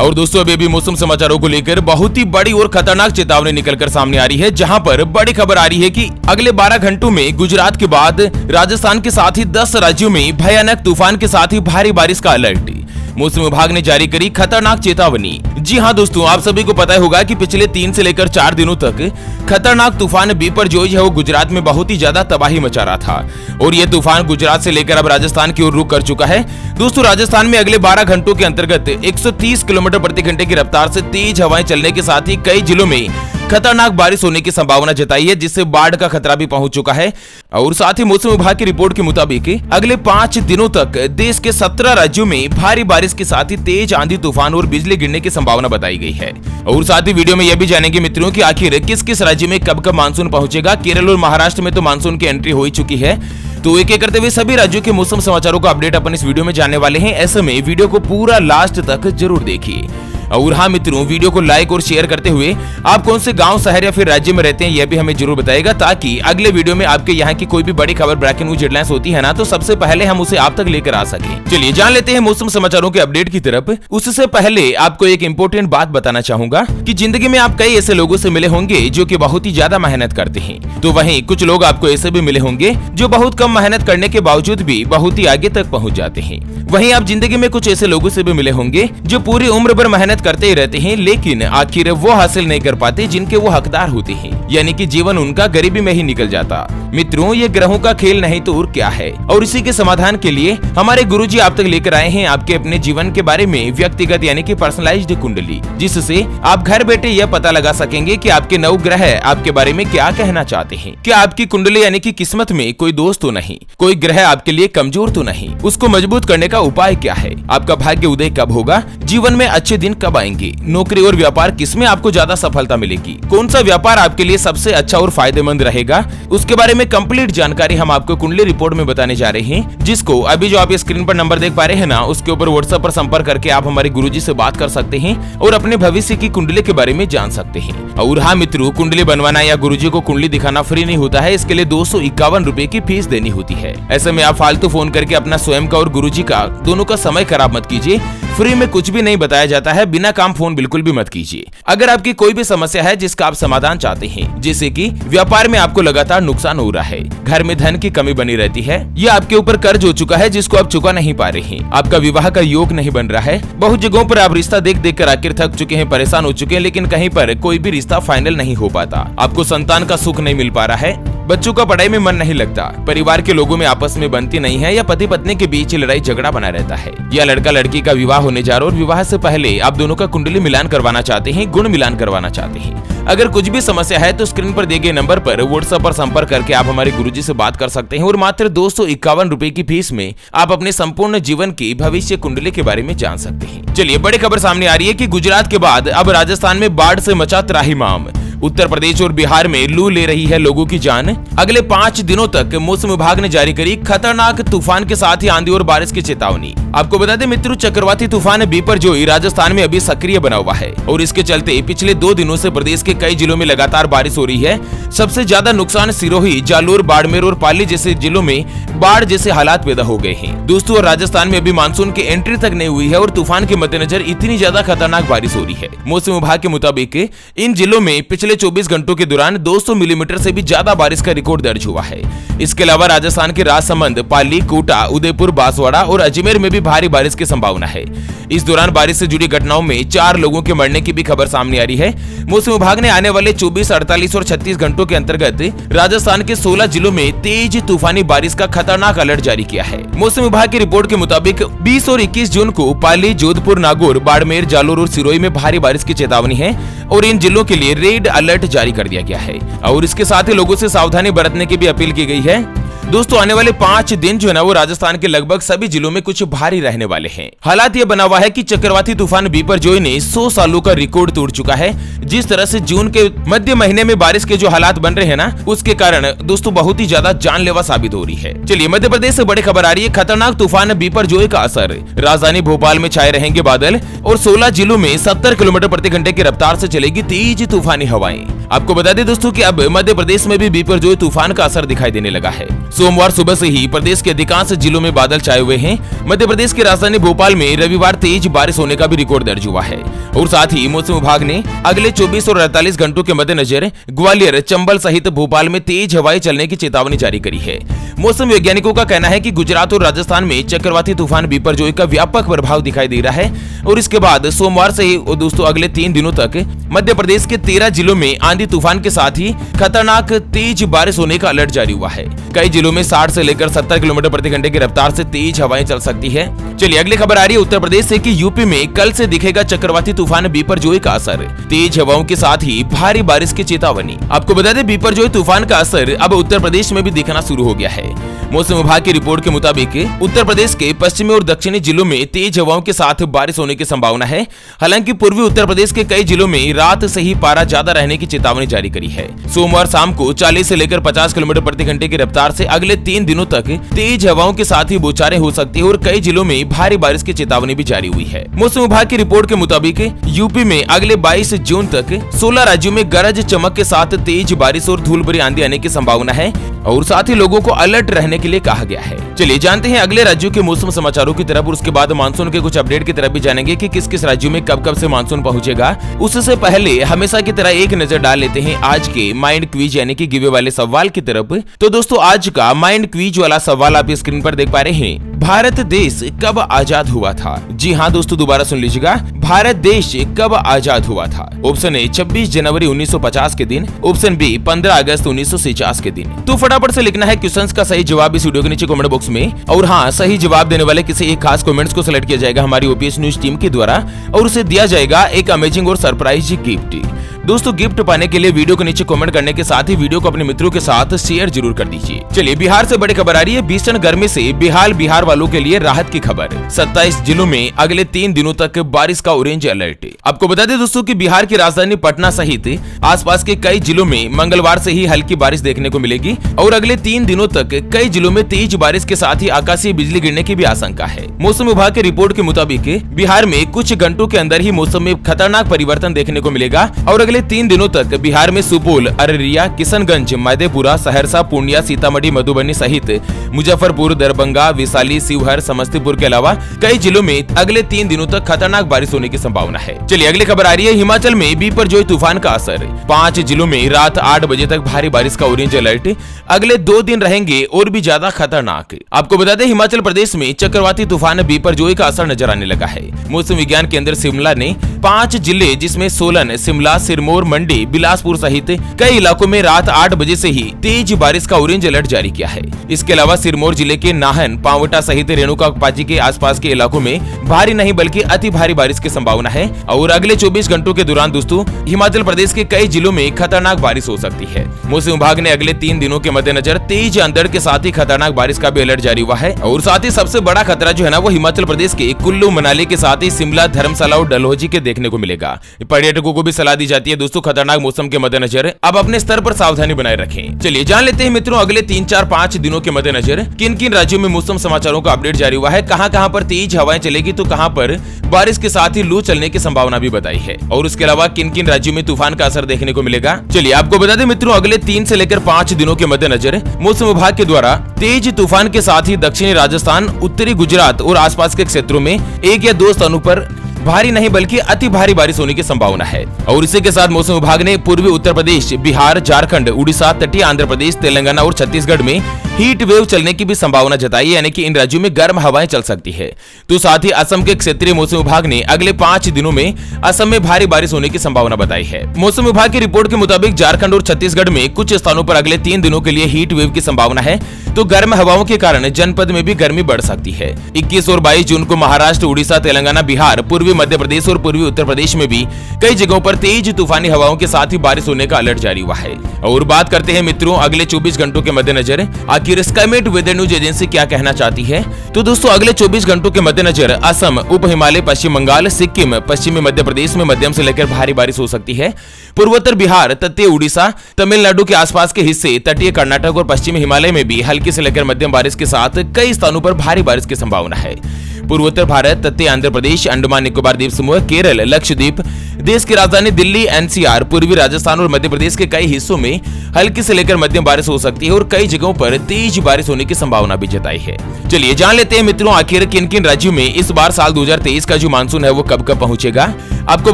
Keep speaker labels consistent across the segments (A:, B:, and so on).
A: और दोस्तों अभी मौसम समाचारों को लेकर बहुत ही बड़ी और खतरनाक चेतावनी निकलकर सामने आ रही है, जहां पर बड़ी खबर आ रही है कि अगले 12 घंटों में गुजरात के बाद राजस्थान के साथ ही 10 राज्यों में भयानक तूफान के साथ ही भारी बारिश का अलर्ट। मौसम विभाग ने जारी करी खतरनाक चेतावनी। जी हां दोस्तों, आप सभी को पता होगा कि पिछले 3 से लेकर 4 दिनों तक खतरनाक तूफान बिपरजॉय है वो गुजरात में बहुत ही ज्यादा तबाही मचा रहा था और ये तूफान गुजरात से लेकर अब राजस्थान की ओर रुख कर चुका है। दोस्तों राजस्थान में अगले 12 घंटों के अंतर्गत 130 किलोमीटर प्रति घंटे की रफ्तार से तेज हवाएं चलने के साथ ही कई जिलों में खतरनाक बारिश होने की संभावना जताई है, जिससे बाढ़ का खतरा भी पहुंच चुका है। और साथ ही मौसम विभाग की रिपोर्ट के मुताबिक अगले 5 दिनों तक देश के 17 राज्यों में भारी बारिश के साथ ही तेज आंधी तूफान और बिजली गिरने की संभावना बताई गई है। और साथ ही वीडियो में यह भी जानेंगे मित्रों कि आखिर किस किस राज्य में कब कब मानसून पहुंचेगा। केरल और महाराष्ट्र में तो मानसून की एंट्री हो ही चुकी है, तो एक एक करते हुए सभी राज्यों के मौसम समाचारों का अपडेट अपन इस वीडियो में जानने वाले हैं। ऐसे में वीडियो को पूरा लास्ट तक जरूर देखिए। और हाँ मित्रों, वीडियो को लाइक और शेयर करते हुए आप कौन से गांव, शहर या फिर राज्य में रहते हैं यह भी हमें जरूर बताएगा, ताकि अगले वीडियो में आपके यहाँ की कोई भी बड़ी खबर, ब्रेकिंग न्यूज, हेडलाइंस होती है ना, तो सबसे पहले हम उसे आप तक लेकर आ सके। चलिए जान लेते हैं मौसम समाचारों के अपडेट की तरफ। उससे पहले आपको एक इम्पोर्टेंट बात बताना चाहूंगा कि जिंदगी में आप कई ऐसे लोगों से मिले होंगे जो कि बहुत ही ज्यादा मेहनत करते हैं, तो वहीं कुछ लोग आपको ऐसे भी मिले होंगे जो बहुत कम मेहनत करने के बावजूद भी बहुत ही आगे तक पहुँच जाते हैं। वहीं आप जिंदगी में कुछ ऐसे लोगों से भी मिले होंगे जो पूरी उम्र भर मेहनत करते ही रहते हैं, लेकिन आखिर वो हासिल नहीं कर पाते जिनके वो हकदार होते हैं, यानी कि जीवन उनका गरीबी में ही निकल जाता। मित्रों ये ग्रहों का खेल नहीं तो और क्या है। और इसी के समाधान के लिए हमारे गुरुजी आप तक लेकर आए हैं आपके अपने जीवन के बारे में व्यक्तिगत यानी कि पर्सनलाइज्ड कुंडली, जिससे आप घर बैठे यह पता लगा सकेंगे कि आपके 9 ग्रह आपके बारे में क्या कहना चाहते हैं। क्या आपकी कुंडली यानी कि किस्मत में कोई दोष तो नहीं, कोई ग्रह आपके लिए कमजोर तो नहीं, उसको मजबूत करने का उपाय क्या है, आपका भाग्य उदय कब होगा, जीवन में अच्छे दिन कब आएंगे, नौकरी और व्यापार किसमें आपको ज्यादा सफलता मिलेगी, कौन सा व्यापार आपके लिए सबसे अच्छा और फायदेमंद रहेगा, उसके बारे में कंप्लीट जानकारी हम आपको कुंडली रिपोर्ट में बताने जा रहे हैं, जिसको अभी जो आप स्क्रीन पर नंबर देख पा रहे हैं ना, उसके ऊपर व्हाट्सएप पर संपर्क करके आप हमारे गुरुजी से बात कर सकते हैं और अपने भविष्य की कुंडली के बारे में जान सकते हैं। और हाँ मित्रों, कुंडली बनवाना या गुरुजी को कुंडली दिखाना फ्री नहीं होता है, इसके लिए 251 रुपए की फीस देनी होती है। ऐसे में आप फालतू फोन करके अपना स्वयं का और गुरुजी का दोनों का समय खराब मत कीजिए। फ्री में कुछ भी नहीं बताया जाता है, बिना काम फोन बिल्कुल भी मत कीजिए। अगर आपकी कोई भी समस्या है जिसका आप समाधान चाहते हैं, जैसे कि व्यापार में आपको लगातार नुकसान हो रहा है, घर में धन की कमी बनी रहती है, या आपके ऊपर कर्ज हो चुका है जिसको आप चुका नहीं पा रहे हैं, आपका विवाह का योग नहीं बन रहा है, बहुत जगहों पर आप रिश्ता देख देख कर आखिर थक चुके हैं, परेशान हो चुके हैं, लेकिन कहीं पर कोई भी रिश्ता फाइनल नहीं हो पाता, आपको संतान का सुख नहीं मिल पा रहा है, बच्चों का पढ़ाई में मन नहीं लगता, परिवार के लोगों में आपस में बनती नहीं है, या पति पत्नी के बीच लड़ाई झगड़ा बना रहता है, या लड़का लड़की का विवाह होने जा रहा और विवाह से पहले आप दोनों का कुंडली मिलान करवाना चाहते हैं, गुण मिलान करवाना चाहते हैं। अगर कुछ भी समस्या है तो स्क्रीन पर दिए गए नंबर पर व्हाट्सएप पर संपर्क करके आप हमारे गुरुजी से बात कर सकते हैं और मात्र 251 रुपए की फीस में आप अपने संपूर्ण जीवन की भविष्य कुंडली के बारे में जान सकते हैं। चलिए बड़ी खबर सामने आ रही है कि गुजरात के बाद अब राजस्थान में बाढ़ से मचा त्राहिमाम। उत्तर प्रदेश और बिहार में लू ले रही है लोगों की जान। अगले 5 दिनों तक मौसम विभाग ने जारी करी खतरनाक तूफान के साथ ही आंधी और बारिश की चेतावनी। आपको बता दें मित्रों, चक्रवाती तूफान बिपरजॉय राजस्थान में अभी सक्रिय बना हुआ है और इसके चलते पिछले 2 दिनों से प्रदेश के कई जिलों में लगातार बारिश हो रही है। सबसे ज्यादा नुकसान सिरोही, जालोर, बाड़मेर और पाली जैसे जिलों में बाढ़ जैसे हालात पैदा हो गए हैं। दोस्तों राजस्थान में अभी मानसून की एंट्री तक नहीं हुई है और तूफान के मद्देनजर इतनी ज्यादा खतरनाक बारिश हो रही है। मौसम विभाग के मुताबिक इन जिलों में पिछले 24 घंटों के दौरान 200 मिलीमीटर से भी ज्यादा बारिश का रिकॉर्ड दर्ज हुआ है। इसके अलावा राजस्थान के राजसमंद, पाली, कोटा, उदयपुर, बांसवाड़ा और अजमेर में भी भारी बारिश की संभावना है। इस दौरान बारिश से जुड़ी घटनाओं में 4 लोगों के मरने की भी खबर सामने आ रही है। मौसम विभाग ने आने वाले 24, 48 और 36 घंटों के अंतर्गत राजस्थान के 16 जिलों में तेज तूफानी बारिश का खतरनाक अलर्ट जारी किया है। मौसम विभाग की रिपोर्ट के मुताबिक 20 और 21 जून को पाली, जोधपुर, नागौर, बाड़मेर, जालोर और सिरोही में भारी बारिश की चेतावनी है और इन जिलों के लिए रेड अलर्ट जारी कर दिया गया है। और इसके साथ ही लोगों से सावधानी बरतने की भी अपील की गई है। दोस्तों आने वाले 5 दिन जो है ना वो राजस्थान के लगभग सभी जिलों में कुछ भारी रहने वाले हैं। हालात ये बना हुआ है कि चक्रवाती तूफान बिपरजॉय ने 100 सालों का रिकॉर्ड तोड़ चुका है। जिस तरह से जून के मध्य महीने में बारिश के जो हालात बन रहे हैं ना, उसके कारण दोस्तों बहुत ही ज्यादा जानलेवा साबित हो रही है। चलिए मध्य प्रदेश से बड़ी खबर आ रही है, खतरनाक तूफान बिपरजॉय का असर। राजधानी भोपाल में छाए रहेंगे बादल और 16 जिलों में 70 किलोमीटर प्रति घंटे की रफ्तार से चलेगी तेज तूफानी हवाएं। आपको बता दें दोस्तों कि अब मध्य प्रदेश में भी बिपरजॉय तूफान का असर दिखाई देने लगा है। सोमवार सुबह से ही प्रदेश के अधिकांश जिलों में बादल छाए हुए हैं। मध्य प्रदेश की राजधानी भोपाल में रविवार तेज बारिश होने का भी रिकॉर्ड दर्ज हुआ है और साथ ही मौसम विभाग ने अगले 24 और 48 घंटों के मद्देनजर ग्वालियर, चंबल सहित भोपाल में तेज हवाएं चलने की चेतावनी जारी करी है। मौसम वैज्ञानिकों का कहना है कि गुजरात और राजस्थान में चक्रवाती तूफान बिपरजॉय का व्यापक प्रभाव दिखाई दे रहा है और इसके बाद सोमवार से ही दोस्तों अगले 3 दिनों तक मध्य प्रदेश के 13 जिलों में आंधी तूफान के साथ ही खतरनाक तेज बारिश होने का अलर्ट जारी हुआ है। कई जिलों में 60 से लेकर 70 किलोमीटर प्रति घंटे की रफ्तार से तेज हवाएं चल सकती है। चलिए अगली खबर आ रही है उत्तर प्रदेश से कि यूपी में कल से दिखेगा चक्रवाती तूफान बिपरजॉय का असर, तेज हवाओं के साथ ही भारी बारिश की चेतावनी। आपको बता दें बिपरजॉय तूफान का असर अब उत्तर प्रदेश में भी दिखना शुरू हो गया है। मौसम विभाग की रिपोर्ट के मुताबिक उत्तर प्रदेश के पश्चिमी और दक्षिणी जिलों में तेज हवाओं के साथ बारिश होने की संभावना है। हालांकि पूर्वी उत्तर प्रदेश के कई जिलों में रात से ही पारा ज्यादा रहने की चेतावनी जारी करी है। सोमवार शाम को 40 से लेकर 50 किलोमीटर प्रति घंटे की रफ्तार से अगले 3 दिनों तक तेज हवाओं के साथ ही बौछारें हो सकती है और कई जिलों में भारी बारिश की चेतावनी भी जारी हुई है। मौसम विभाग की रिपोर्ट के मुताबिक यूपी में अगले 22 जून तक 16 राज्यों में गरज चमक के साथ तेज बारिश और धूल भरी आंधी आने की संभावना है और साथ ही लोगों को अलर्ट रहने के लिए कहा गया है। चलिए जानते हैं अगले राज्यों के मौसम समाचारों की तरफ और उसके बाद मानसून के कुछ अपडेट की तरफ भी जानेंगे कि किस किस राज्यों में कब कब से मानसून पहुंचेगा। उससे पहले हमेशा की तरह एक नजर डाल लेते हैं आज के माइंड क्विज यानी कि गिवे वाले सवाल की तरफ। तो दोस्तों आज का माइंड क्विज वाला सवाल आप स्क्रीन पर देख पा रहे हैं। भारत देश कब आजाद हुआ था? जी हाँ दोस्तों दोबारा सुन लीजिएगा, भारत देश कब आजाद हुआ था? ऑप्शन ए 26 जनवरी 1950 के दिन, ऑप्शन बी 15 अगस्त 1949 के दिन। तो फटाफट से लिखना है क्वेश्चंस का सही जवाब इस वीडियो के नीचे कमेंट बॉक्स में और हाँ सही जवाब देने वाले किसी एक खास कमेंट्स को सिलेक्ट किया जाएगा हमारी ओपीएस न्यूज टीम के द्वारा और उसे दिया जाएगा एक अमेजिंग और सरप्राइज गिफ्ट। दोस्तों गिफ्ट पाने के लिए वीडियो के नीचे कमेंट करने के साथ ही वीडियो को अपने मित्रों के साथ शेयर जरूर कर दीजिए। चलिए बिहार से बड़ी खबर आ रही है। भीषण गर्मी से बेहाल बिहार वालों के लिए राहत की खबर। 27 जिलों में अगले 3 दिनों तक बारिश का ऑरेंज अलर्ट। आपको बता दें दोस्तों कि बिहार की राजधानी पटना सहित आसपास के कई जिलों में मंगलवार से ही हल्की बारिश देखने को मिलेगी और अगले 3 दिनों तक कई जिलों में तेज बारिश के साथ ही आकाशीय बिजली गिरने की भी आशंका है। मौसम विभाग की रिपोर्ट के मुताबिक बिहार में कुछ घंटों के अंदर ही मौसम में खतरनाक परिवर्तन देखने को मिलेगा और अगले 3 दिनों तक बिहार में सुपौल, अररिया, किशनगंज, मधेपुरा, सहरसा, पूर्णिया, सीतामढ़ी, मधुबनी सहित मुजफ्फरपुर, दरभंगा, वैशाली, शिवहर, समस्तीपुर के अलावा कई जिलों में अगले 3 दिनों तक खतरनाक बारिश होने की संभावना है। चलिए अगली खबर आ रही है। हिमाचल में बिपरजॉय तूफान का असर। 5 जिलों में रात 8 बजे तक भारी बारिश का ऑरेंज अलर्ट। अगले 2 दिन रहेंगे और भी ज्यादा खतरनाक। आपको बता दें हिमाचल प्रदेश में चक्रवाती तूफान बिपरजॉय का असर नजर आने लगा है। मौसम विज्ञान केंद्र शिमला ने 5 जिले जिसमें सोलन, शिमला, सिरमौर, मंडी, बिलासपुर सहित कई इलाकों में रात 8 बजे से ही तेज बारिश का ऑरेंज अलर्ट जारी किया है। इसके अलावा सिरमौर जिले के नाहन, पांवटा सहित रेणुका पाजी के आसपास के इलाकों में भारी नहीं बल्कि अति भारी बारिश की संभावना है और अगले 24 घंटों के दौरान दोस्तों हिमाचल प्रदेश के कई जिलों में खतरनाक बारिश हो सकती है। मौसम विभाग ने अगले 3 दिनों के मद्देनजर तेज अंधड़ के साथ ही खतरनाक बारिश का भी अलर्ट जारी हुआ है और साथ ही सबसे बड़ा खतरा जो है ना वो हिमाचल प्रदेश के कुल्लू मनाली के साथ ही शिमला, धर्मशाला और डलहौजी के देखने को मिलेगा। पर्यटकों को भी सलाह दी जाती है दोस्तों खतरनाक मौसम के मद्देनजर अब अपने स्तर पर सावधानी बनाए रखें। चलिए जान लेते हैं मित्रों अगले 3, 4, 5 दिनों के मद्देनजर किन किन राज्यों में मौसम समाचारों का अपडेट जारी हुआ है, कहां पर तेज हवाएं चलेगी तो कहां पर बारिश के साथ ही लू चलने की संभावना भी बताई है और उसके अलावा किन किन राज्यों में तूफान का असर देखने को मिलेगा। चलिए आपको बता दें मित्रों अगले 3 से लेकर 5 दिनों के मद्देनजर मौसम विभाग के द्वारा तेज तूफान के साथ ही दक्षिणी राजस्थान, उत्तरी गुजरात और आसपास के क्षेत्रों में 1 या 2 स्थानों पर भारी नहीं बल्कि अति भारी बारिश होने की संभावना है और इसी के साथ मौसम विभाग ने पूर्वी उत्तर प्रदेश, बिहार, झारखंड, उड़ीसा, तटीय आंध्र प्रदेश, तेलंगाना और छत्तीसगढ़ में हीट वेव चलने की भी संभावना जताई है, यानी कि इन राज्यों में गर्म हवाएं चल सकती है। तो साथ ही असम के क्षेत्रीय मौसम विभाग ने अगले 5 दिनों में असम में भारी बारिश होने की संभावना बताई है। मौसम विभाग की रिपोर्ट के मुताबिक झारखंड और छत्तीसगढ़ में कुछ स्थानों पर अगले 3 दिनों के लिए हीट वेव की संभावना है, तो गर्म हवाओं के कारण जनपद में भी गर्मी बढ़ सकती है। 21 और 22 जून को महाराष्ट्र, उड़ीसा, तेलंगाना, बिहार, पूर्वी मध्य प्रदेश और पूर्वी उत्तर प्रदेश में भी कई जगहों पर तेज तूफानी हवाओं के साथ ही बारिश होने का अलर्ट जारी हुआ है। और बात करते हैं मित्रों अगले 24 घंटों के मद्देनजर आखिर स्काईमेट वेदर न्यूज एजेंसी क्या कहना चाहती है। तो दोस्तों अगले 24 घंटों के मद्देनजर असम, उप हिमालय, पश्चिम बंगाल, सिक्किम, पश्चिमी मध्य प्रदेश में मध्यम से लेकर भारी बारिश हो सकती है। पूर्वोत्तर बिहार, तटीय उड़ीसा, तमिलनाडु के आसपास के हिस्से, तटीय कर्नाटक और पश्चिमी हिमालय में भी हल्की से लेकर मध्यम बारिश के साथ कई स्थानों पर भारी बारिश की संभावना है। पूर्वोत्तर भारत, तटीय आंध्र प्रदेश, अंडमान निकोबार द्वीप समूह, केरल, लक्षद्वीप, देश की राजधानी दिल्ली, एनसीआर, पूर्वी राजस्थान और मध्य प्रदेश के कई हिस्सों में हल्की से लेकर मध्यम बारिश हो सकती है और कई जगहों पर तेज बारिश होने की संभावना भी जताई है। चलिए जान लेते हैं मित्रों, आखिर किन किन राज्यों में इस बार साल 2023 का जो मानसून है वो कब कब पहुंचेगा। आपको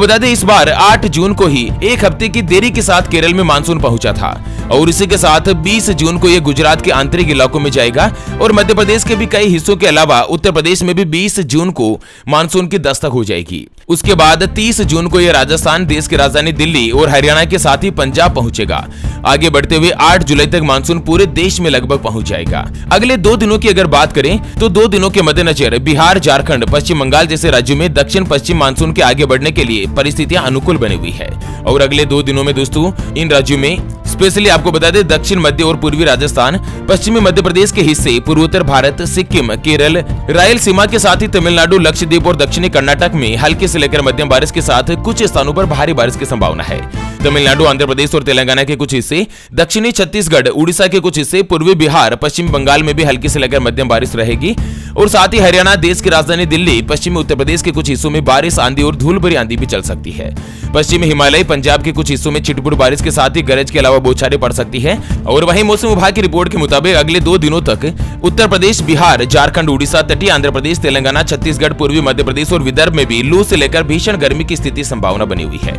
A: बता दें, इस बार 8 जून को ही एक हफ्ते की देरी के साथ केरल में मानसून पहुंचा था और इसी के साथ 20 जून को यह गुजरात के आंतरिक इलाकों में जाएगा और मध्य प्रदेश के भी कई हिस्सों के अलावा उत्तर प्रदेश में भी 20 जून को मानसून की दस्तक हो जाएगी। उसके बाद 30 जून को यह राजस्थान, देश की राजधानी दिल्ली और हरियाणा के साथ ही पंजाब पहुंचेगा। आगे बढ़ते हुए 8 जुलाई तक मानसून पूरे देश में लगभग पहुंच जाएगा। अगले 2 दिनों की अगर बात करें तो 2 दिनों के मद्देनजर बिहार, झारखंड, पश्चिम बंगाल जैसे राज्यों में दक्षिण पश्चिम मानसून के आगे बढ़ने के लिए परिस्थितियां अनुकूल बनी हुई है। और अगले 2 दिनों में दोस्तों इन राज्यों में स्पेशली आपको बता दें, दक्षिण मध्य और पूर्वी राजस्थान, पश्चिमी मध्य प्रदेश के हिस्से, पूर्वोत्तर भारत, सिक्किम, केरल, रायलसीमा के साथ ही तमिलनाडु, लक्षद्वीप और दक्षिणी कर्नाटक में हल्की से लेकर मध्यम बारिश के साथ कुछ स्थानों पर भारी बारिश की संभावना है। तमिलनाडु, आंध्र प्रदेश और तेलंगाना के कुछ हिस्से, दक्षिणी छत्तीसगढ़, उड़ीसा के कुछ हिस्से, पूर्वी बिहार, पश्चिमी बंगाल में भी हल्की से लेकर मध्यम बारिश रहेगी और साथ ही हरियाणा, देश की राजधानी दिल्ली, पश्चिमी उत्तर प्रदेश के कुछ हिस्सों में बारिश, आंधी और धूल भरी आंधी भी चल सकती है। पश्चिमी हिमालय, पंजाब के कुछ हिस्सों में छिटपुट बारिश के साथ ही गरज के अलावा बौछारें पड़ सकती है। और वहीं मौसम विभाग की रिपोर्ट के मुताबिक अगले 2 दिनों तक उत्तर प्रदेश, बिहार, झारखंड, उड़ीसा, तटीय आंध्र प्रदेश, तेलंगाना, छत्तीसगढ़, पूर्वी मध्य प्रदेश और विदर्भ में भी लू से लेकर भीषण गर्मी की स्थिति संभावना बनी हुई है।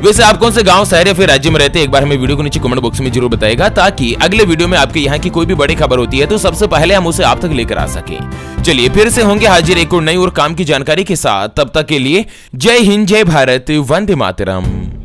A: वैसे आप कौन से गांव, शहर या फिर राज्य में रहते हैं, एक बार हमें वीडियो को नीचे कमेंट बॉक्स में जरूर बताएगा, ताकि अगले वीडियो में आपके यहाँ की कोई भी बड़ी खबर होती है तो सबसे पहले हम उसे आप तक लेकर आ सके। चलिए फिर से होंगे हाजिर एक और नई और काम की जानकारी के साथ। तब तक के लिए जय हिंद, जय भारत, वंदे मातरम।